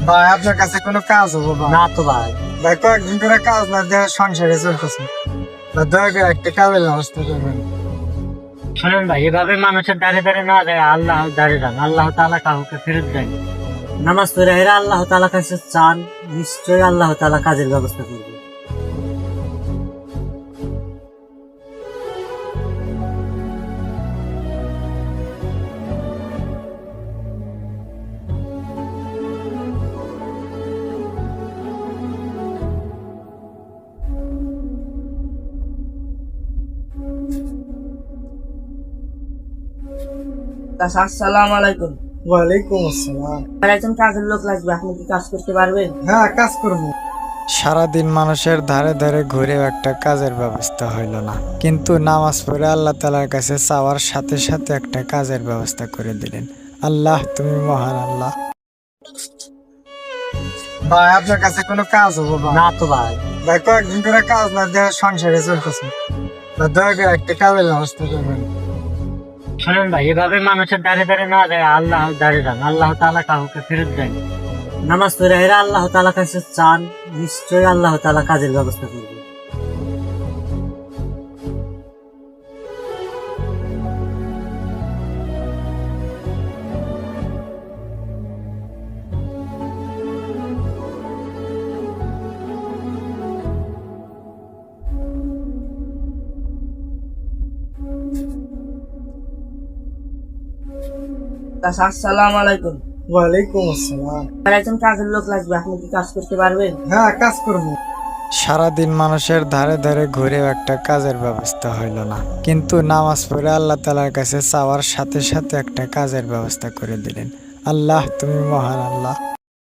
ভাই আপনার কাছে কোনো কাজ হবো ভাই? না তো ভাই। ভাই কয়েকদিন ধরে কাজ না দিয়ে সংসারে চলতেছে, ভাই দয়া করে একটা কাজের ব্যবস্থা করবেন। শোনেন ভাই, এভাবে মানুষের দাঁড়ে দাঁড়ে না যায়, আল্লাহ দাঁড়িয়ে যান। আল্লাহ তাআলা কাউকে ফেরত দেন। নামাজ পড়ে এরা আল্লাহ তাআলা কাছে চান, নিশ্চয়ই আল্লাহ তাআলা কাজের ব্যবস্থা করবে। চাচা, আসসালামু আলাইকুম। ওয়ালাইকুম আসসালাম। আমার একজন কাজের লোক লাগবে, আপনি কি কাজ করতে পারবেন? হ্যাঁ, কাজ করবো। সারাদিন মানুষের ধারে ধারে ঘুরেও একটা কাজের ব্যবস্থা হইল না, কিন্তু নামাজ পড়ে আল্লাহ তাআলার কাছে চাওয়ার সাথে সাথে একটা কাজের ব্যবস্থা করে দিলেন। আল্লাহ, তুমি মহান আল্লাহ। ভাই আপনার কাছে কোনো কাজ হবো ভাই? না তো ভাই। ভাই কয়েকদিন ধরে কাজ না দিয়ে সংসারে চলতেছে, ভাই দয়া করে একটা কাজের ব্যবস্থা করবেন। শোনেন ভাই, এভাবে মানুষের দাঁড়ে দাঁড়ে না যায়, আল্লাহ দাঁড়িয়ে যান। আল্লাহ তাআলা কাউকে ফেরত দেন। নামাজ পড়ে এরা আল্লাহ তাআলা কাছে চান, নিশ্চয়ই আল্লাহ তাআলা কাজের ব্যবস্থা করবে। চাচা, আসসালামু আলাইকুম। ওয়ালাইকুম আসসালাম। আমার একজন কাজের লোক লাগবে, আপনি কি কাজ করতে পারবেন? হ্যাঁ, কাজ করবো। সারাদিন মানুষের ধারে ধারে ঘুরেও একটা কাজের ব্যবস্থা হইল না, কিন্তু নামাজ পড়ে আল্লাহ তাআলার কাছে চাওয়ার সাথে সাথে একটা কাজের ব্যবস্থা করে দিলেন। আল্লাহ, তুমি মহান আল্লাহ।